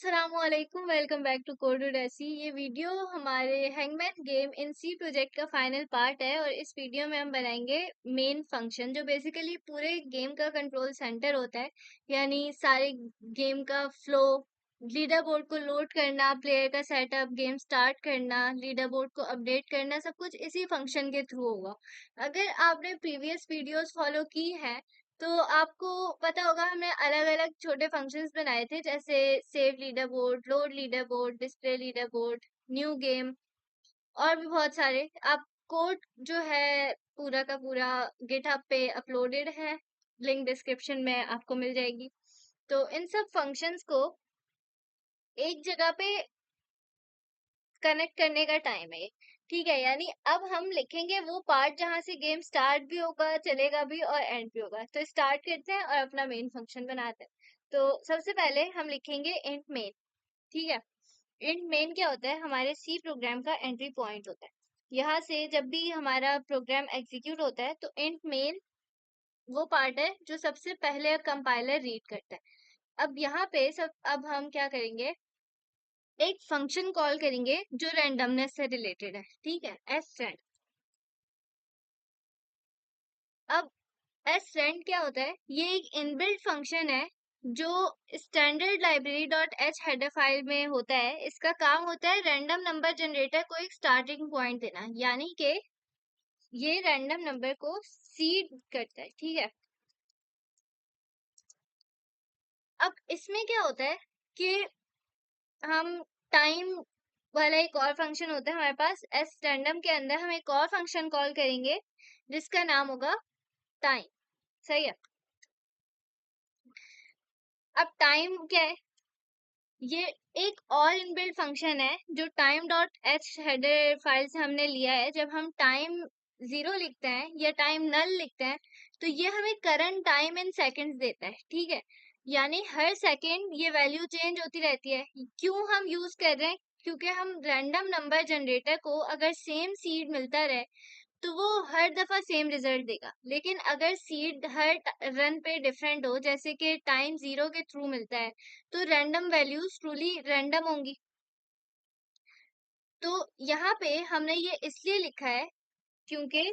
अस्सलामुअलैकुम, welcome back to कोडोडेसी। ये video हमारे hangman game in C project का फाइनल पार्ट है और इस वीडियो में हम बनाएंगे मेन फंक्शन जो बेसिकली पूरे गेम का कंट्रोल सेंटर होता है। यानी सारे गेम का फ्लो, लीडर बोर्ड को लोड करना, प्लेयर का सेटअप, गेम स्टार्ट करना, लीडर बोर्ड को अपडेट करना, सब कुछ इसी फंक्शन के थ्रू होगा। अगर आपने प्रीवियस वीडियोस फॉलो की है तो आपको पता होगा हमने अलग अलग छोटे फंक्शंस बनाए थे, जैसे save leader board, load leader board, display leader board, new game और भी बहुत सारे। आप कोड जो है पूरा का पूरा गिटहब पे अपलोडेड है, लिंक डिस्क्रिप्शन में आपको मिल जाएगी। तो इन सब फंक्शंस को एक जगह पे कनेक्ट करने का टाइम है, ठीक है। यानी अब हम लिखेंगे वो पार्ट जहां से गेम स्टार्ट भी होगा, चलेगा भी और एंड भी होगा। तो स्टार्ट करते हैं और अपना मेन फंक्शन बनाते हैं। तो सबसे पहले हम लिखेंगे इंट मेन, ठीक है। इंट मेन क्या होता है? हमारे सी प्रोग्राम का एंट्री पॉइंट होता है। यहाँ से जब भी हमारा प्रोग्राम एग्जीक्यूट होता है तो इंट मेन वो पार्ट है जो सबसे पहले कंपाइलर रीड करता है। अब यहाँ पे सब अब हम क्या करेंगे, एक फंक्शन कॉल करेंगे जो रैंडमनेस से रिलेटेड है, ठीक है, srand। अब srand क्या होता है? ये एक इनबिल्ट फंक्शन है जो standard library dot H header file में होता है। इसका काम होता है रैंडम नंबर जनरेटर को एक स्टार्टिंग पॉइंट देना, यानी कि ये रैंडम नंबर को सीड करता है, ठीक है। अब इसमें क्या होता है कि हम टाइम वाला एक और फंक्शन होता है हमारे पास, एस रैंडम के अंदर हम एक और फंक्शन कॉल करेंगे जिसका नाम होगा टाइम, सही है। अब टाइम क्या है? ये एक और इनबिल्ट फंक्शन है जो time dot H header file से हमने लिया है। जब हम टाइम 0 लिखते हैं या टाइम नल लिखते हैं तो ये हमें करंट टाइम इन सेकंड्स देता है, ठीक है। यानी हर सेकंड ये वैल्यू चेंज होती रहती है। क्यों हम यूज कर रहे हैं? क्योंकि हम रैंडम नंबर जनरेटर को अगर सेम सीड मिलता रहे तो वो हर दफा सेम रिजल्ट देगा। लेकिन अगर सीड हर रन पे डिफरेंट हो, जैसे कि टाइम 0 के थ्रू मिलता है, तो रैंडम वैल्यूज ट्रूली रैंडम होंगी। तो यहाँ पे हमने ये इसलिए लिखा है क्योंकि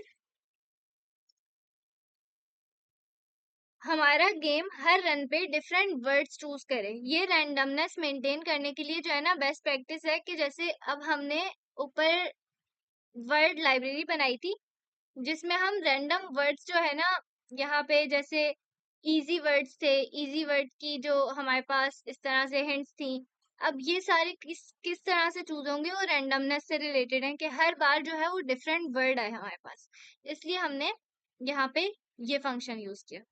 हमारा गेम हर रन पे डिफरेंट वर्ड्स चूज करे। ये रैंडमनेस मेंटेन करने के लिए जो है ना, बेस्ट प्रैक्टिस है कि जैसे अब हमने ऊपर वर्ड लाइब्रेरी बनाई थी जिसमें हम रैंडम वर्ड्स जो है ना, यहाँ पे जैसे इजी वर्ड्स थे, इजी वर्ड की जो हमारे पास इस तरह से हिंट्स थी। अब ये सारे किस किस तरह से चूज होंगे, वो रैंडमनेस से रिलेटेड है कि हर बार जो है वो डिफरेंट वर्ड है हमारे पास। इसलिए हमने यहाँ पे ये फंक्शन यूज किया।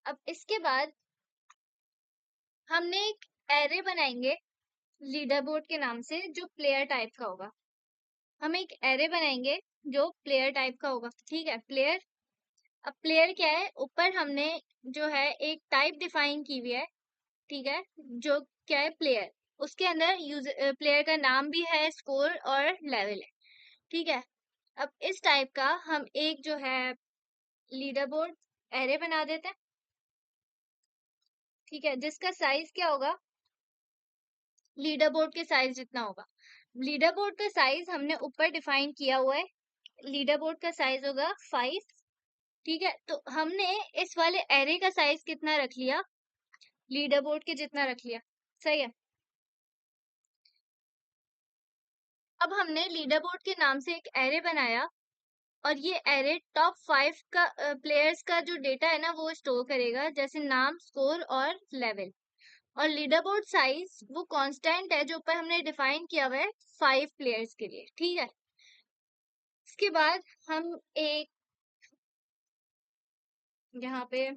अब इसके बाद हमने एक एरे बनाएंगे लीडर बोर्ड के नाम से जो प्लेयर टाइप का होगा। हम एक एरे बनाएंगे जो प्लेयर टाइप का होगा, ठीक है। प्लेयर, अब प्लेयर क्या है? ऊपर हमने जो है एक टाइप डिफाइन की हुई है, ठीक है, जो क्या है प्लेयर। उसके अंदर यूजर प्लेयर का नाम भी है, स्कोर और लेवल है, ठीक है। अब इस टाइप का हम एक जो है लीडर बोर्ड एरे बना देते हैं, ठीक है, जिसका साइज क्या होगा? लीडर बोर्ड के साइज जितना होगा। लीडर बोर्ड का साइज हमने ऊपर डिफाइन किया हुआ है, लीडर बोर्ड का साइज होगा 5, ठीक है। तो हमने इस वाले एरे का साइज कितना रख लिया? लीडर बोर्ड के जितना रख लिया, सही है। अब हमने लीडर बोर्ड के नाम से एक एरे बनाया और ये एरे टॉप 5 का प्लेयर्स का जो डेटा है ना वो स्टोर करेगा, जैसे नाम, स्कोर और लेवल। और लीडर बोर्ड साइज वो कांस्टेंट है जो ऊपर हमने डिफाइन किया हुआ है 5 प्लेयर्स के लिए, ठीक है। इसके बाद हम एक यहाँ पे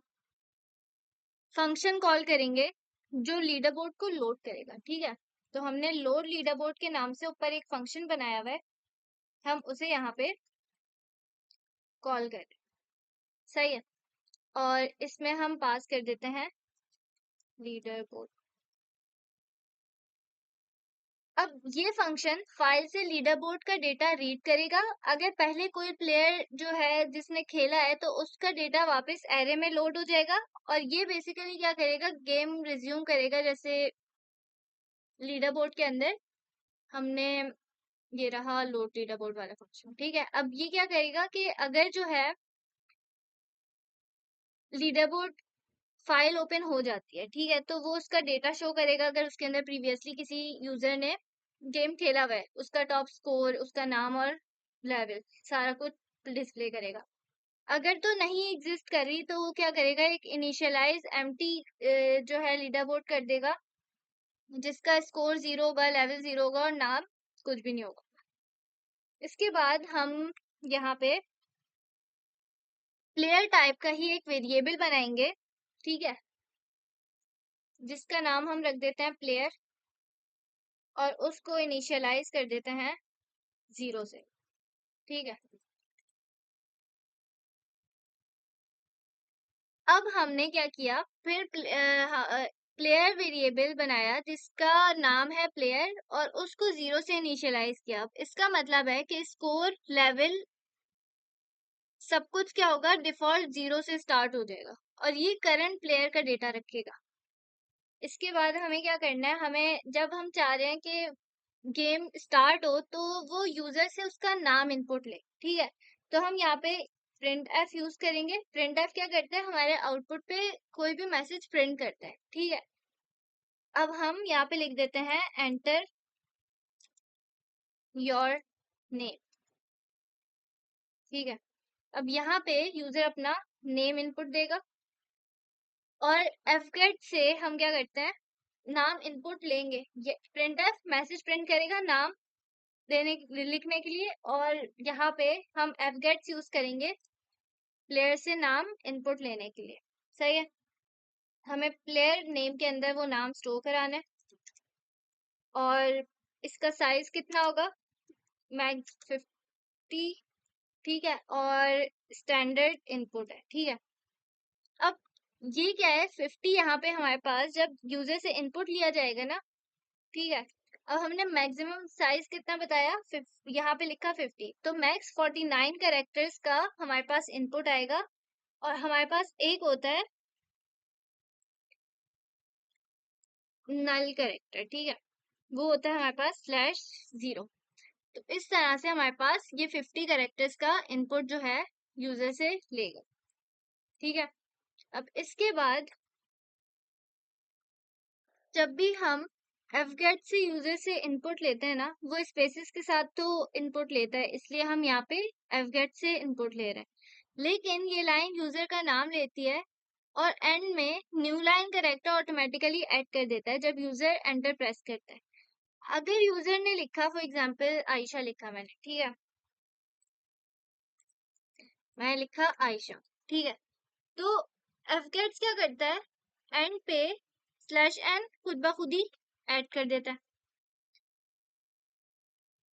फंक्शन कॉल करेंगे जो लीडर बोर्ड को लोड करेगा, ठीक है। तो हमने लोड लीडर बोर्ड के नाम से ऊपर एक फंक्शन बनाया हुआ है, हम उसे यहाँ पे कॉल कर रहे हैं, सही है। और इसमें हम पास कर देते हैं लीडर बोर्ड। अब ये फंक्शन फाइल से लीडर बोर्ड का डेटा रीड करेगा। अगर पहले कोई प्लेयर जो है जिसने खेला है तो उसका डेटा वापस एरे में लोड हो जाएगा और ये बेसिकली क्या करेगा, गेम रिज्यूम करेगा। जैसे लीडर बोर्ड के अंदर हमने ये रहा लोड लीडर बोर्ड वाला फंक्शन। ठीक है, अब ये क्या करेगा कि अगर जो है लीडर बोर्ड फाइल ओपन हो जाती है, ठीक है, तो वो उसका डेटा शो करेगा। अगर उसके अंदर प्रीवियसली किसी यूजर ने गेम खेला हुआ है, उसका टॉप स्कोर, उसका नाम और लेवल सारा कुछ डिस्प्ले करेगा। अगर तो नहीं एग्जिस्ट कर रही तो वो क्या करेगा, एक इनिशियलाइज एम्प्टी जो है लीडर बोर्ड कर देगा, जिसका स्कोर 0 होगा, लेवल 0 होगा और नाम कुछ भी नहीं होगा। इसके बाद हम यहाँ पे प्लेयर टाइप का ही एक वेरिएबल बनाएंगे, ठीक है, जिसका नाम हम रख देते हैं प्लेयर और उसको इनिशियलाइज कर देते हैं 0 से। ठीक है, अब हमने क्या किया, फिर प्लेयर वेरिएबल बनाया जिसका नाम है प्लेयर और उसको 0 से इनिशियलाइज किया। अब इसका मतलब है कि स्कोर, लेवल, सब कुछ क्या होगा, डिफॉल्ट 0 से स्टार्ट हो जाएगा और ये करंट प्लेयर का डेटा रखेगा। इसके बाद हमें क्या करना है, हमें जब हम चाह रहे हैं कि गेम स्टार्ट हो तो वो यूजर से उसका नाम इनपुट ले, ठीक है, तो हम यहाँ पे प्रिंट एफ यूज करेंगे। प्रिंट एफ क्या करता है, हमारे आउटपुट पे कोई भी मैसेज प्रिंट करता है। ठीक है, अब हम यहाँ पे लिख देते हैं एंटर योर नेम। ठीक है, अब यहाँ पे यूजर अपना नेम इनपुट देगा और एफगेट से हम क्या करते हैं, नाम इनपुट लेंगे। ये प्रिंट एफ मैसेज प्रिंट करेगा नाम देने लिखने के लिए और यहाँ पे हम एफगेट्स यूज करेंगे प्लेयर से नाम इनपुट लेने के लिए। सही है, हमें प्लेयर नेम के अंदर वो नाम स्टोर कराना है और इसका साइज कितना होगा, मैक्स 50। ठीक है, और स्टैंडर्ड इनपुट है। ठीक है, अब ये क्या है, 50 यहाँ पे हमारे पास जब यूजर से इनपुट लिया जाएगा ना, ठीक है, अब हमने मैक्सिमम साइज कितना बताया, यहाँ पे लिखा 50, तो मैक्स 49 कैरेक्टर्स का हमारे पास इनपुट आएगा और हमारे पास एक होता है नल कैरेक्टर। ठीक है, वो होता है हमारे पास /0। तो इस तरह से हमारे पास ये 50 कैरेक्टर्स का इनपुट जो है यूजर से लेगा। ठीक है, अब इसके बाद जब भी हम fget से यूजर से इनपुट लेते हैं ना, वो स्पेसिस के साथ तो इनपुट लेता है, इसलिए हम यहाँ पे fget से इनपुट ले रहे हैं। लेकिन ये लाइन यूजर का नाम लेती है और एंड में new line character automatically add कर देता है जब यूजर एंटर प्रेस करता है। अगर यूजर ने लिखा, फॉर एग्जांपल आयशा लिखा मैंने, ठीक है, मैंने लिखा आयशा, ठीक है, तो fget क्या करता है, एंड पे /n खुद ब खुद ही ऐड कर देता है।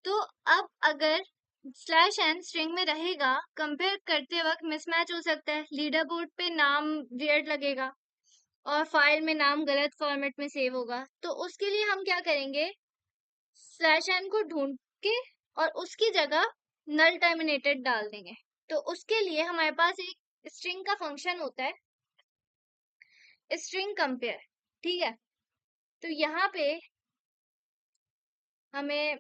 तो अब अगर /n स्ट्रिंग में रहेगा, कंपेयर करते वक्त मिसमैच हो सकता है, लीडर बोर्ड पे नाम वियर्ड लगेगा और फाइल में नाम गलत फॉर्मेट में सेव होगा। तो उसके लिए हम क्या करेंगे, /n को ढूंढ के और उसकी जगह नल टर्मिनेटेड डाल देंगे। तो उसके लिए हमारे पास एक स्ट्रिंग का फंक्शन होता है, स्ट्रिंग कंपेयर। ठीक है, तो यहाँ पे हमें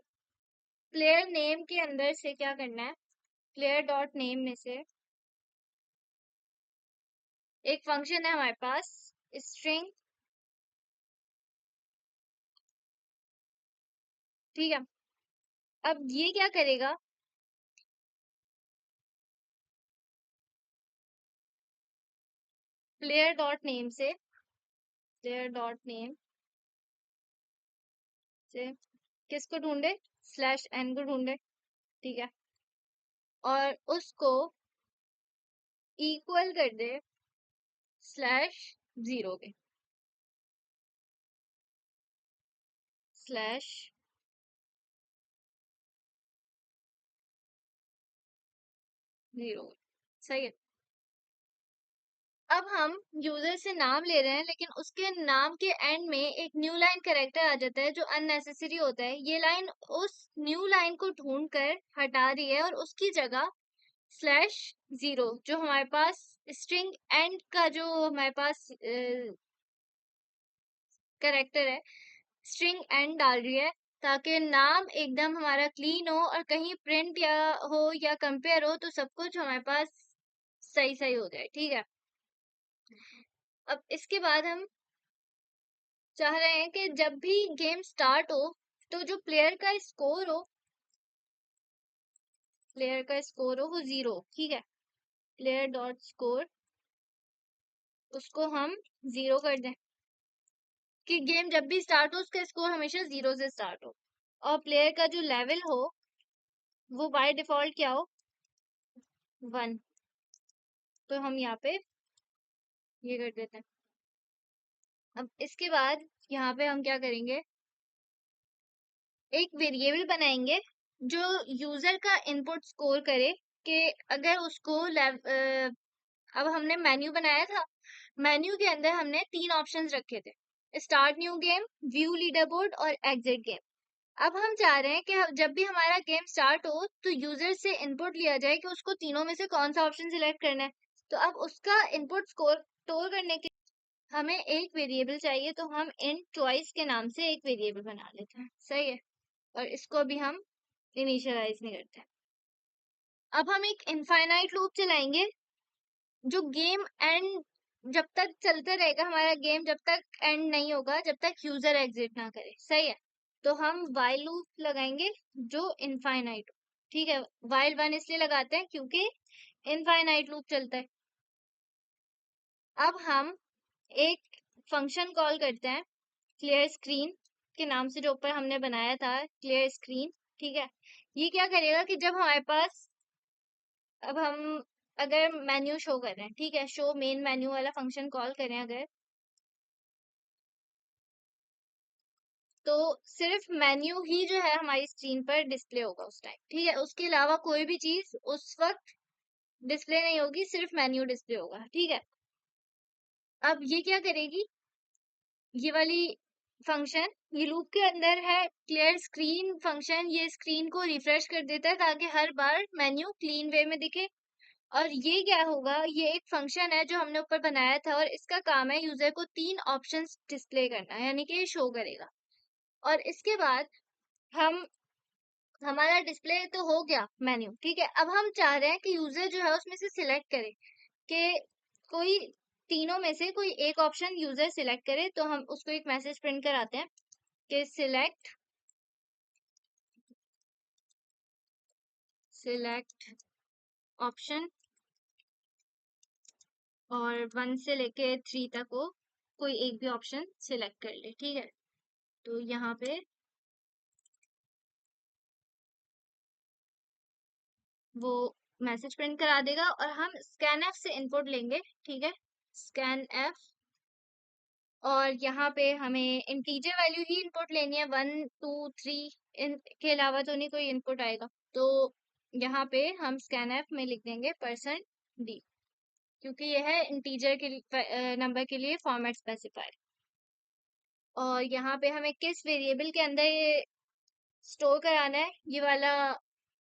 प्लेयर नेम के अंदर से क्या करना है, प्लेयर डॉट नेम में से एक फंक्शन है हमारे पास स्ट्रिंग। ठीक है, अब ये क्या करेगा, प्लेयर डॉट नेम से, प्लेयर डॉट नेम से किसको ढूंढे, /n को ढूंढे। ठीक है, और उसको इक्वल कर दे /0 के, /0। सही है, अब हम यूजर से नाम ले रहे हैं लेकिन उसके नाम के एंड में एक न्यू लाइन कैरेक्टर आ जाता है जो अननेसेसरी होता है। ये लाइन उस न्यू लाइन को ढूंढ कर हटा रही है और उसकी जगह /0 जो हमारे पास स्ट्रिंग एंड का जो हमारे पास कैरेक्टर है, स्ट्रिंग एंड डाल रही है, ताकि नाम एकदम हमारा क्लीन हो और कहीं प्रिंट या हो या कंपेयर हो तो सब कुछ हमारे पास सही सही हो जाए। ठीक है, अब इसके बाद हम चाह रहे हैं कि जब भी गेम स्टार्ट हो तो जो प्लेयर का स्कोर हो वो 0। ठीक है, प्लेयर डॉट स्कोर उसको हम 0 कर दें कि गेम जब भी स्टार्ट हो उसका स्कोर हमेशा 0 से स्टार्ट हो। और प्लेयर का जो लेवल हो वो बाय डिफॉल्ट क्या हो, 1। तो हम यहाँ पे ये कर देते हैं। अब इसके बाद यहाँ पे हम क्या करेंगे, एक वेरिएबल बनाएंगे जो यूजर का इनपुट स्कोर करे कि अगर उसको अब हमने मेन्यू बनाया था, मेन्यू के अंदर हमने 3 ऑप्शंस रखे थे, start new game, view leader board और एग्जिट गेम। अब हम चाह रहे हैं कि जब भी हमारा गेम स्टार्ट हो तो यूजर से इनपुट लिया जाए कि उसको तीनों में से कौन सा ऑप्शन सिलेक्ट करना है। तो अब उसका इनपुट स्कोर स्टोर करने के हमें एक वेरिएबल चाहिए, तो हम इन चॉइस के नाम से एक वेरिएबल बना लेते हैं। सही है, और इसको अभी हम इनिशियलाइज नहीं करते हैं। अब हम एक इनफाइनाइट लूप चलाएंगे जो गेम एंड जब तक चलते रहेगा, हमारा गेम जब तक एंड नहीं होगा, जब तक यूजर एग्जिट ना करे। सही है, तो हम वाइल लूप लगाएंगे जो इनफाइनाइट हो। ठीक है, वाइल 1 इसलिए लगाते हैं क्योंकि इनफाइनाइट लूप चलता है। अब हम एक फंक्शन कॉल करते हैं क्लियर स्क्रीन के नाम से, जो ऊपर हमने बनाया था क्लियर स्क्रीन। ठीक है, ये क्या करेगा कि जब हमारे पास, अब हम अगर मेन्यू शो कर रहे हैं, ठीक है, शो मेन मेन्यू वाला फंक्शन कॉल करें अगर, तो सिर्फ मेन्यू ही जो है हमारी स्क्रीन पर डिस्प्ले होगा उस टाइम। ठीक है, उसके अलावा कोई भी चीज उस वक्त डिस्प्ले नहीं होगी, सिर्फ मेन्यू डिस्प्ले होगा। ठीक है, अब ये क्या करेगी, ये वाली फंक्शन, ये लूप के अंदर है क्लियर स्क्रीन फंक्शन, ये स्क्रीन को रिफ्रेश कर देता है ताकि हर बार मेन्यू क्लीन वे में दिखे। और ये क्या होगा, ये एक फंक्शन है जो हमने ऊपर बनाया था और इसका काम है यूजर को 3 ऑप्शंस डिस्प्ले करना, यानी कि ये शो करेगा। और इसके बाद हम, हमारा डिस्प्ले तो हो गया मेन्यू। ठीक है, अब हम चाह रहे हैं कि यूजर जो है उसमें से सिलेक्ट करे कि कोई तीनों में से कोई एक ऑप्शन यूजर सिलेक्ट करे। तो हम उसको एक मैसेज प्रिंट कराते हैं कि सिलेक्ट ऑप्शन, और 1 से लेके 3 तक हो, कोई एक भी ऑप्शन सिलेक्ट कर ले। ठीक है, तो यहाँ पे वो मैसेज प्रिंट करा देगा और हम स्कैन एफ से इनपुट लेंगे। ठीक है, स्कैन एफ, और यहाँ पे हमें इंटीजर वैल्यू ही इनपुट लेनी है, 1 2 3, इनके अलावा तो नहीं कोई इनपुट आएगा। तो यहाँ पे हम स्कैन एफ में लिख देंगे %d, क्योंकि यह है इंटीजर के नंबर के लिए फॉर्मेट स्पेसिफायर। और यहाँ पे हमें किस वेरिएबल के अंदर ये स्टोर कराना है, ये वाला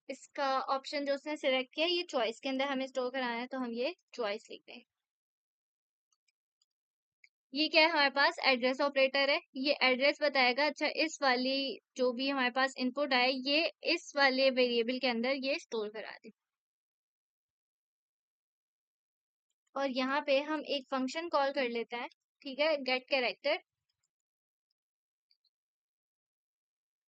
इसका ऑप्शन जो उसने सिलेक्ट किया, ये चॉइस के अंदर हमें स्टोर कराना है, तो हम ये चॉइस लिख दें। ये क्या है, हमारे पास एड्रेस ऑपरेटर है, ये एड्रेस बताएगा अच्छा इस वाली जो भी हमारे पास इनपुट आए ये इस वाले वेरिएबल के अंदर ये स्टोर करा दे। और यहाँ पे हम एक फंक्शन कॉल कर लेते हैं, ठीक है, गेट कैरेक्टर।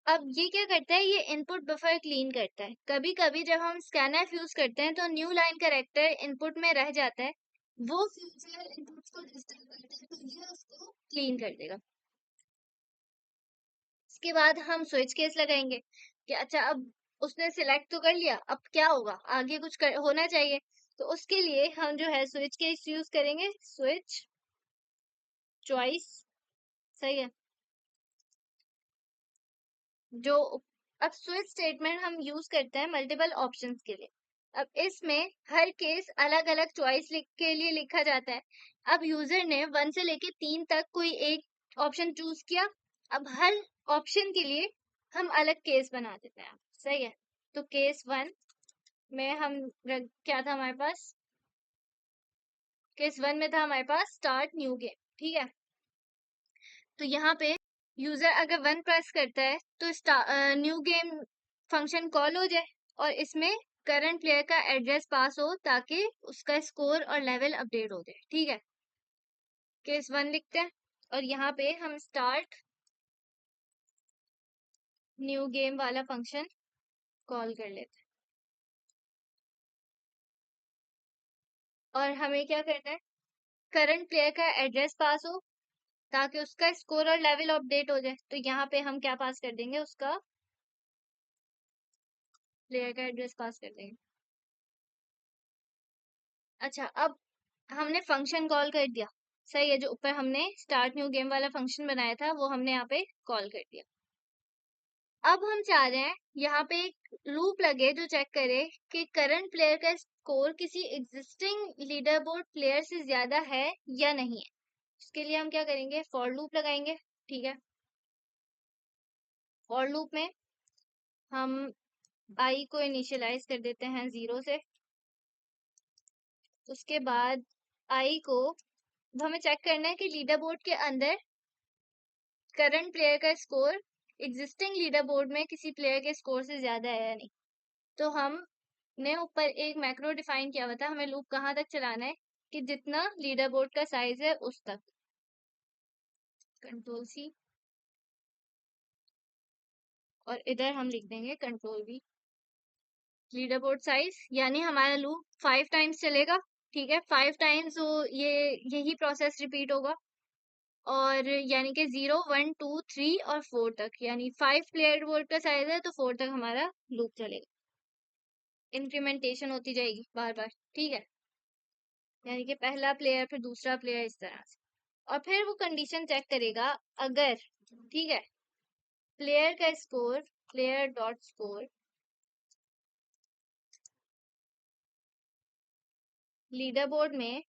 अब ये क्या करता है, ये इनपुट बफर क्लीन करता है। कभी कभी जब हम स्कैनफ यूज करते हैं तो न्यू लाइन कैरेक्टर इनपुट में रह जाता है, वो फ्यूचर इनपुट्स को डिस्टर्ब करता है, तो ये उसको क्लीन कर देगा। इसके बाद हम स्विच केस लगाएंगे कि अच्छा अब उसने सिलेक्ट तो कर लिया, अब क्या होगा, आगे कुछ होना चाहिए। तो उसके लिए हम जो है स्विच केस यूज करेंगे, स्विच चॉइस। सही है, जो अब स्विच स्टेटमेंट हम यूज करते हैं मल्टीपल ऑप्शंस के लिए। अब इसमें हर केस अलग अलग चॉइस के लिए लिखा जाता है। अब यूजर ने 1 से लेके 3 तक कोई एक ऑप्शन चूज किया, अब हर ऑप्शन के लिए हम अलग केस बना देते हैं। सही है, तो केस 1 में हम क्या था हमारे पास, केस 1 में था हमारे पास स्टार्ट न्यू गेम। ठीक है, तो यहाँ पे यूजर अगर 1 प्रेस करता है तो न्यू गेम फंक्शन कॉल हो जाए और इसमें करंट प्लेयर का एड्रेस पास हो ताकि उसका स्कोर और लेवल अपडेट हो जाए। ठीक है, केस 1 लिखते हैं और यहाँ पे हम स्टार्ट न्यू गेम वाला फंक्शन कॉल कर लेते हैं और हमें क्या करना है, करंट प्लेयर का एड्रेस पास हो ताकि उसका स्कोर और लेवल अपडेट हो जाए। तो यहाँ पे हम क्या पास कर देंगे, उसका प्लेयर का एड्रेस पास कर देंगे। अच्छा, अब हमने फंक्शन कॉल कर दिया, सही है। जो ऊपर हमने स्टार्ट न्यू गेम वाला फंक्शन बनाया था वो हमने यहाँ पे कॉल कर दिया। अब हम चाह रहे हैं यहाँ पे एक लूप लगे जो चेक करे कि करंट प्लेयर का स्कोर किसी एग्जिस्टिंग लीडर बोर्ड प्लेयर से ज्यादा है या नहीं है। इसके लिए हम क्या करेंगे, फॉर लूप लगाएंगे। ठीक है, फॉर लूप में हम आई को इनिशियलाइज कर देते हैं 0 से। उसके बाद आई को हमें चेक करना है कि लीडर बोर्ड के अंदर करंट प्लेयर का स्कोर एग्जिस्टिंग लीडर बोर्ड में किसी प्लेयर के स्कोर से ज्यादा है या नहीं। तो हमने ऊपर एक मैक्रो डिफाइन किया हुआ था, हमें लूप कहाँ तक चलाना है कि जितना लीडर बोर्ड का साइज है उस तक। कंट्रोल सी और इधर हम लिख देंगे control we. Leader board size यानी हमारा लूप 5 टाइम्स चलेगा। ठीक है, 5 टाइम्स वो यही प्रोसेस रिपीट होगा और यानी कि 0 1 2 3 और 4 तक, यानी 5 प्लेयर बोर्ड का साइज है तो 4 तक हमारा लूप चलेगा। इंक्रीमेंटेशन होती जाएगी बार बार। ठीक है, यानी कि पहला प्लेयर फिर दूसरा प्लेयर इस तरह से। और फिर वो कंडीशन चेक करेगा अगर, ठीक है, प्लेयर का score player dot score leader board में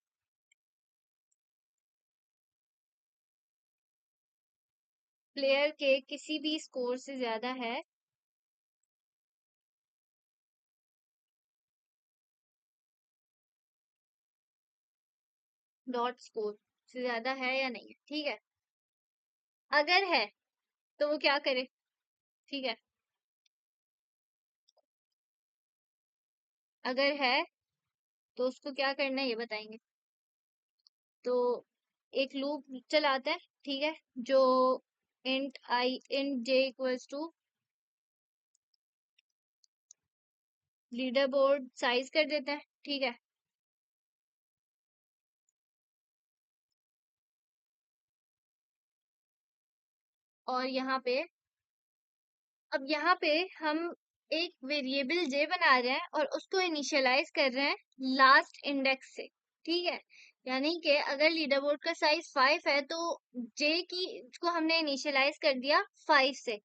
प्लेयर के किसी भी स्कोर से ज्यादा है, डॉट स्कोर से ज्यादा है या नहीं है। ठीक है, अगर है तो वो क्या करे। ठीक है, अगर है तो उसको क्या करना है ये बताएंगे। तो एक लूप चलाते हैं, ठीक है, जो int j equals to leader board size कर देते हैं। ठीक है, और यहाँ पे अब यहाँ पे हम एक वेरिएबल जे बना रहे हैं और उसको इनिशियलाइज कर रहे हैं लास्ट इंडेक्स से। ठीक है, यानी कि अगर लीडर बोर्ड का साइज 5 है तो जे की को हमने इनिशियलाइज कर दिया 5 से।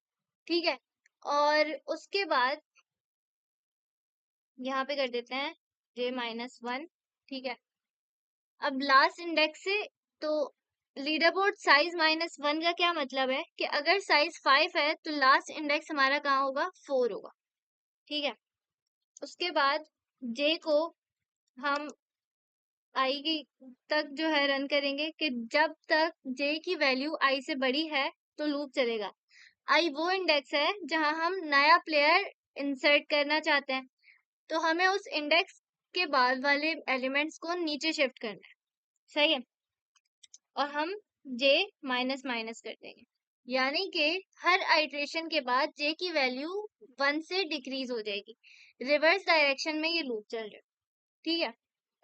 ठीक है, और उसके बाद यहाँ पे कर देते हैं j-1। ठीक है, अब लास्ट इंडेक्स से, तो लीडर बोर्ड साइज -1 का क्या मतलब है कि अगर साइज 5 है तो लास्ट इंडेक्स हमारा कहाँ होगा, 4 होगा। ठीक है, उसके बाद जे को हम आई की तक जो है रन करेंगे कि जब तक जे की वैल्यू आई से बड़ी है तो लूप चलेगा। आई वो इंडेक्स है जहां हम नया प्लेयर इंसर्ट करना चाहते हैं, तो हमें उस इंडेक्स के बाद वाले एलिमेंट्स को नीचे शिफ्ट करना है। सही है, और हम जे माइनस माइनस कर देंगे, यानी कि हर आइट्रेशन के बाद जे की वैल्यू 1 से डिक्रीज हो जाएगी। रिवर्स डायरेक्शन में ये लूप चल रहा है। ठीक है,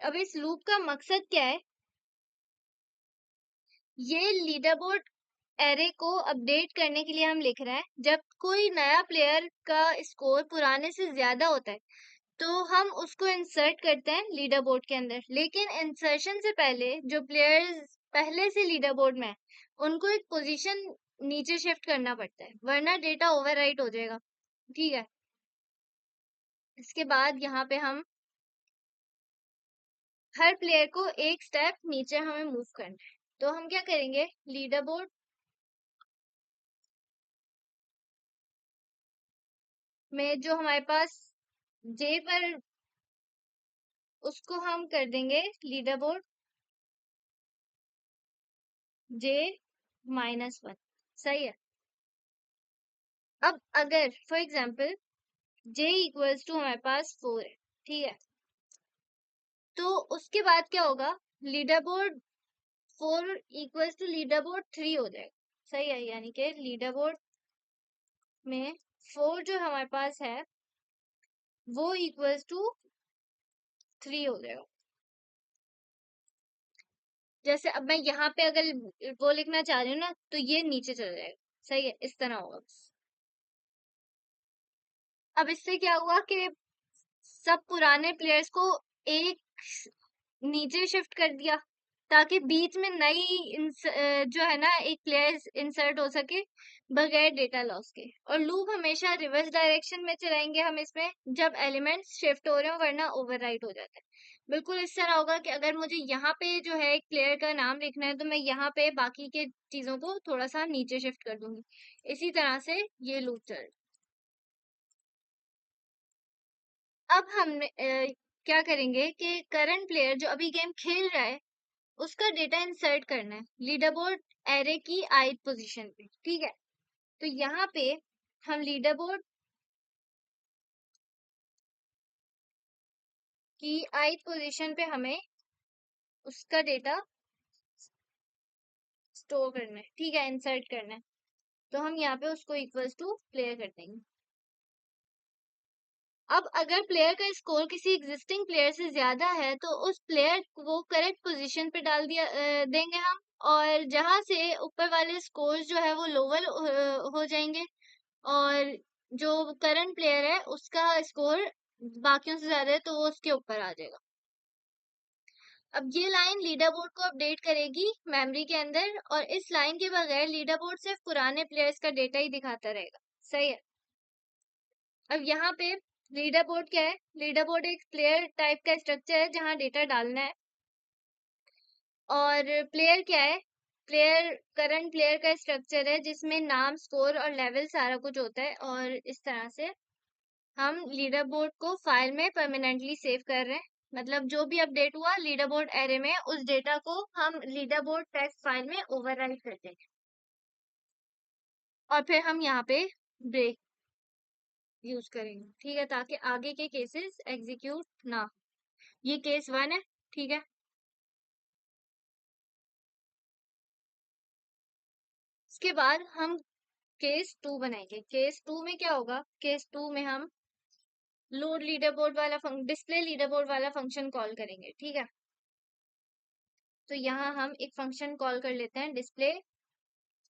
अब इस लूप का मकसद क्या है, ये लीडर बोर्ड एरे को अपडेट करने के लिए हम लिख रहे हैं। जब कोई नया प्लेयर का स्कोर पुराने से ज्यादा होता है तो हम उसको इंसर्ट करते हैं लीडर बोर्ड के अंदर, लेकिन इंसर्शन से पहले जो प्लेयर्स पहले से लीडर बोर्ड में है उनको एक पोजीशन नीचे शिफ्ट करना पड़ता है, वरना डेटा ओवरराइट हो जाएगा। ठीक है, इसके बाद यहाँ पे हम हर प्लेयर को एक स्टेप नीचे हमें मूव करना है। तो हम क्या करेंगे, लीडर बोर्ड में जो हमारे पास जे पर, उसको हम कर देंगे लीडर बोर्ड जे -1। सही है, अब अगर for example j equals to हमारे पास 4 है, ठीक है, तो उसके बाद क्या होगा, leader board 4 equals to leader board 3 हो जाएगा, सही है, यानी कि लीडर बोर्ड में 4 जो हमारे पास है वो इक्वल्स टू 3 हो जाएगा। जैसे अब मैं यहाँ पे अगर वो लिखना चाह रही हूँ ना, तो ये नीचे चला जाएगा, सही है, इस तरह होगा बस। अब इससे क्या हुआ कि सब पुराने प्लेयर्स को एक नीचे शिफ्ट कर दिया, ताकि बीच में नई जो है ना एक प्लेयर्स इंसर्ट हो सके बगैर डेटा लॉस के। और लूप हमेशा रिवर्स डायरेक्शन में चलाएंगे हम इसमें, जब एलिमेंट्स शिफ्ट हो रहे हो, वरना ओवरराइट हो जाता है। बिल्कुल इस तरह होगा कि अगर मुझे यहाँ पे जो है एक प्लेयर का नाम लिखना है, तो मैं यहाँ पे बाकी के चीजों को थोड़ा सा नीचे शिफ्ट कर दूंगी। इसी तरह से ये लूप चल। अब हम क्या करेंगे कि करंट प्लेयर जो अभी गेम खेल रहा है उसका डेटा इंसर्ट करना है लीडर बोर्ड एरे की ith पोजीशन पे, ठीक है। तो यहाँ पे हम लीडर बोर्ड की ith पोजीशन पे हमें उसका डेटा स्टोर करना है, ठीक है, इंसर्ट करना है। तो हम यहाँ पे उसको इक्वल्स टू प्लेयर कर देंगे। अब अगर प्लेयर का स्कोर किसी एग्जिस्टिंग प्लेयर से ज्यादा है, तो उस प्लेयर को करेक्ट पोजीशन पे डाल दिया देंगे हम, और जहां से ऊपर वाले स्कोर्स जो है वो लोअर हो जाएंगे, और जो करंट प्लेयर है उसका स्कोर बाकियों से ज्यादा है, तो वो उसके ऊपर आ जाएगा। अब ये लाइन लीडर बोर्ड को अपडेट करेगी मेमोरी के अंदर, और इस लाइन के बगैर लीडर बोर्ड सिर्फ पुराने प्लेयर्स का डेटा ही दिखाता रहेगा, सही है। अब यहाँ पे लीडर बोर्ड क्या है, लीडर बोर्ड एक प्लेयर टाइप का स्ट्रक्चर है जहाँ डेटा डालना है। और प्लेयर क्या है, प्लेयर करंट प्लेयर का स्ट्रक्चर है जिसमें नाम, स्कोर और लेवल सारा कुछ होता है। और इस तरह से हम लीडर बोर्ड को फाइल में परमानेंटली सेव कर रहे हैं। मतलब जो भी अपडेट हुआ लीडर बोर्ड एरे में, उस डेटा को हम लीडर बोर्ड टेक्स्ट फाइल में ओवरराइट करते हैं, और फिर हम यहाँ पे ब्रेक यूज करेंगे, ठीक है, ताकि आगे के केसेस एग्जीक्यूट ना। ये केस 1 है, ठीक है। इसके बाद हम केस 2 बनाएंगे। केस 2 में क्या होगा, केस 2 में हम लोड लीडर बोर्ड वाला डिस्प्ले लीडर बोर्ड वाला फंक्शन कॉल करेंगे, ठीक है। तो यहाँ हम एक फंक्शन कॉल कर लेते हैं डिस्प्ले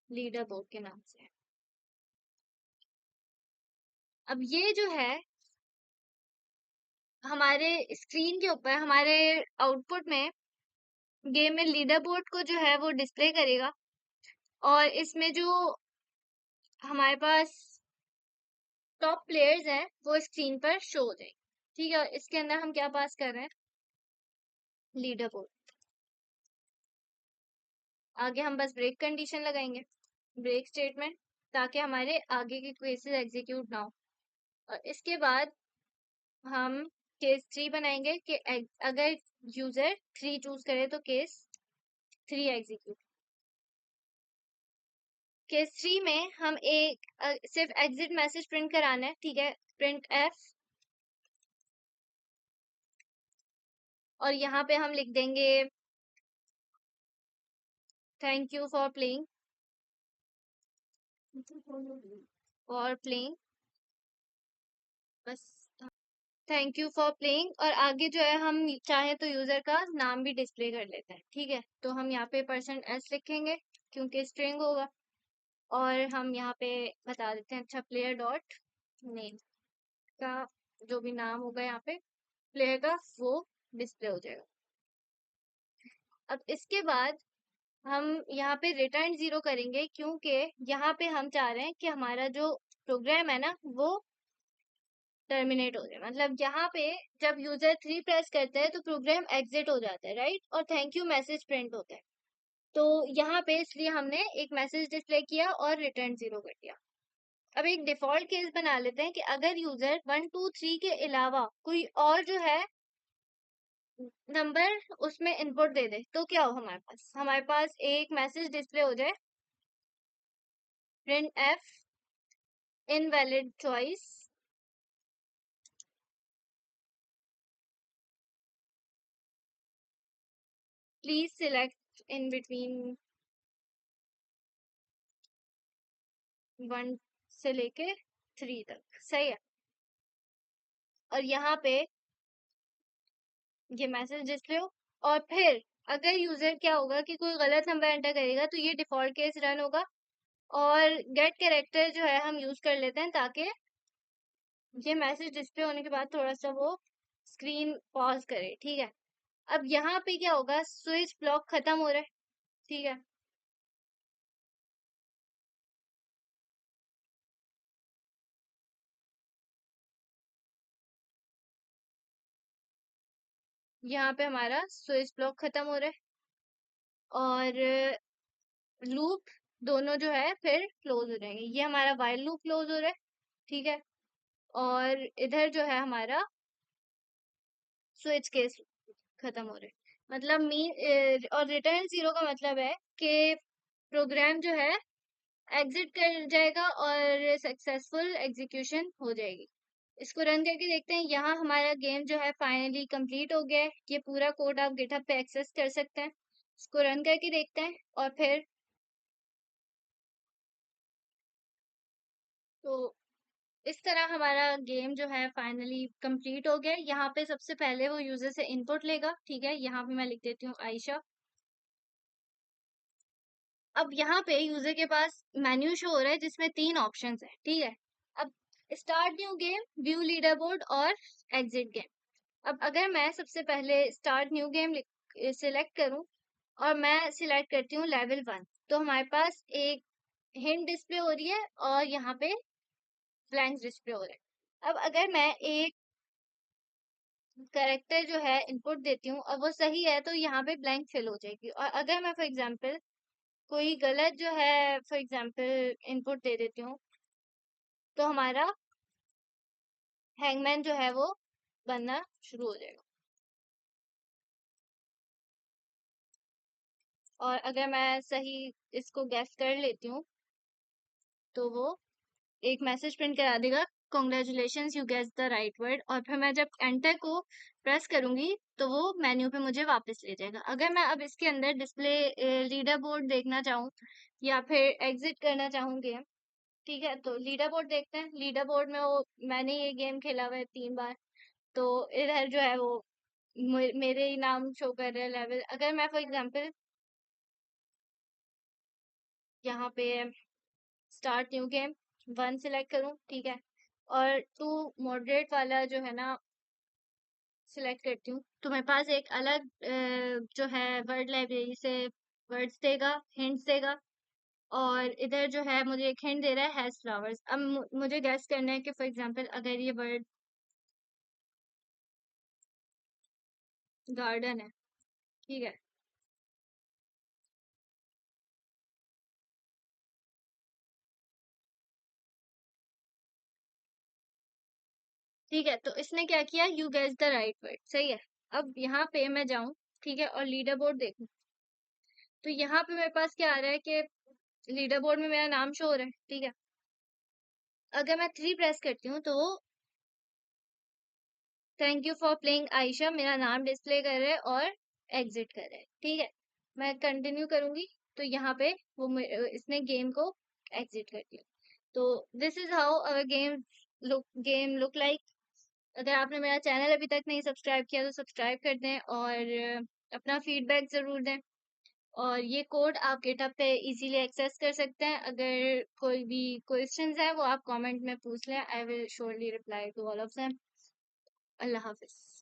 लीडर बोर्ड के नाम से। अब ये जो है हमारे स्क्रीन के ऊपर, हमारे आउटपुट में, गेम में लीडर बोर्ड को जो है वो डिस्प्ले करेगा, और इसमें जो हमारे पास टॉप प्लेयर्स हैं वो स्क्रीन पर शो हो जाएंगे, ठीक है। और इसके अंदर हम क्या पास कर रहे हैं, लीडर बोर्ड। आगे हम बस ब्रेक कंडीशन लगाएंगे, ब्रेक स्टेटमेंट, ताकि हमारे आगे के केसेस एग्जीक्यूट ना हो। और इसके बाद हम केस 3 बनाएंगे कि अगर यूजर 3 चूज करे तो केस 3 एग्जीक्यूट। केस 3 में हम एक सिर्फ एग्जिट मैसेज प्रिंट कराना है, ठीक है, प्रिंट एफ। और यहाँ पे हम लिख देंगे थैंक यू फॉर प्लेइंग, बस थैंक यू फॉर प्लेइंग। और आगे जो है हम चाहे तो यूजर का नाम भी डिस्प्ले कर लेते हैं, ठीक है। तो हम यहाँ पे %s लिखेंगे क्योंकि स्ट्रिंग होगा, और हम यहाँ पे बता देते हैं अच्छा प्लेयर डॉट नेम का जो भी नाम होगा यहाँ पे प्लेयर का वो डिस्प्ले हो जाएगा। अब इसके बाद हम यहाँ पे रिटर्न 0 करेंगे, क्योंकि यहाँ पे हम चाह रहे हैं कि हमारा जो प्रोग्राम है ना वो टर्मिनेट हो जाए। मतलब यहाँ पे जब यूजर 3 प्रेस करता है तो प्रोग्राम एग्जिट हो जाता है, राइट, और थैंक यू मैसेज प्रिंट होता है। तो यहाँ पे इसलिए हमने एक मैसेज डिस्प्ले किया और रिटर्न 0 कर दिया। अब एक डिफॉल्ट केस बना लेते हैं कि अगर यूजर 1 2 3 के अलावा कोई और जो है नंबर उसमें इनपुट दे दे, तो क्या हो, हमारे पास एक मैसेज डिस्प्ले हो जाए print F invalid choice. Please select in between 1 से लेके 3 तक। सही है। और यहाँ पे ये मैसेज डिस्प्ले हो। और फिर अगर यूजर क्या होगा कि कोई गलत नंबर एंटर करेगा तो ये डिफॉल्ट केस रन होगा। और गेट कैरेक्टर जो है हम यूज कर लेते हैं ताकि ये मैसेज डिस्प्ले होने के बाद थोड़ा सा वो स्क्रीन पॉज करे। ठीक है। अब यहाँ पे क्या होगा, स्विच ब्लॉक खत्म हो रहा है। ठीक है। यहाँ पे हमारा स्विच ब्लॉक खत्म हो रहा है और लूप दोनों जो है फिर क्लोज हो जाएंगे। ये हमारा वाइल लूप क्लोज हो रहा है। ठीक है। और इधर जो है हमारा स्विच केस खत्म हो रहा है। मतलब मीन और रिटर्न जीरो का मतलब है कि प्रोग्राम जो है एग्जिट कर जाएगा और सक्सेसफुल एग्जीक्यूशन हो जाएगी। इसको रन करके देखते हैं। यहाँ हमारा गेम जो है फाइनली कंप्लीट हो गया है। ये पूरा कोड आप गिटहब पे एक्सेस कर सकते हैं। इसको रन करके देखते हैं और फिर तो इस तरह हमारा गेम जो है फाइनली कंप्लीट हो गया है। यहाँ पे सबसे पहले वो यूजर से इनपुट लेगा। ठीक है। यहाँ पे मैं लिख देती हूँ आयशा। अब यहाँ पे यूजर के पास मेन्यू शो हो रहा है जिसमें 3 ऑप्शंस है। ठीक है। अब start new game, view leader board और एग्जिट गेम। अब अगर मैं सबसे पहले स्टार्ट न्यू गेम सिलेक्ट करूं और मैं सिलेक्ट करती हूँ लेवल 1, तो हमारे पास एक हिंट डिस्प्ले हो रही है और यहाँ पे ब्लैंक डिस्प्ले हो रहा है। अब अगर मैं एक कैरेक्टर जो है इनपुट देती हूँ और वो सही है तो यहाँ पे ब्लैंक फिल हो जाएगी। और अगर मैं फॉर एग्जांपल कोई गलत जो है फॉर एग्जांपल इनपुट दे देती हूँ तो हमारा हैंगमैन जो है वो बनना शुरू हो जाएगा। और अगर मैं सही इसको गैस कर लेती हूँ तो वो एक मैसेज प्रिंट करा देगा, congratulations you guess the right word. और फिर मैं जब एंटर को प्रेस करूंगी तो वो मेन्यू पे मुझे वापस ले जाएगा। अगर मैं अब इसके अंदर डिस्प्ले लीडर बोर्ड देखना चाहूँ या फिर एग्जिट करना चाहूंगी, ठीक है, तो लीडर बोर्ड देखते हैं। लीडर बोर्ड में वो मैंने ये गेम खेला हुआ है 3 बार, तो इधर जो है वो मेरे ही नाम शो कर रहे हैं लेवल। अगर मैं फॉर एग्जांपल यहाँ पे स्टार्ट न्यू गेम 1 सिलेक्ट करूँ, ठीक है, और 2 मॉडरेट वाला जो है ना सिलेक्ट करती हूँ, तो मेरे पास एक अलग जो है वर्ड लाइब्रेरी से वर्ड्स देगा, हिंट्स देगा। और इधर जो है मुझे एक हिंट दे रहा है हैज फ्लावर्स। अब मुझे गैस करना है कि फॉर एग्जांपल अगर ये वर्ड गार्डन है, ठीक है, ठीक है, तो इसने क्या किया, you guess the right word, सही है। अब यहाँ पे मैं जाऊं, ठीक है, और लीडर बोर्ड देखूं, तो यहाँ पे मेरे पास क्या आ रहा है कि लीडर बोर्ड में मेरा नाम शो हो रहा है। ठीक है। अगर मैं 3 प्रेस करती हूँ तो thank you for playing Ayesha मेरा नाम डिस्प्ले कर रहा है और एग्जिट कर रहा है। ठीक है। मैं कंटिन्यू करूंगी तो यहाँ पे वो इसने गेम को एग्जिट कर दिया। तो this is how our game look like. अगर आपने मेरा चैनल अभी तक नहीं सब्सक्राइब किया तो सब्सक्राइब कर दें और अपना फीडबैक जरूर दें। और ये कोड आप गिटहब पे इजीली एक्सेस कर सकते हैं। अगर कोई भी क्वेश्चंस है वो आप कमेंट में पूछ लें, I will surely reply to all of them. अल्लाह हाफिज।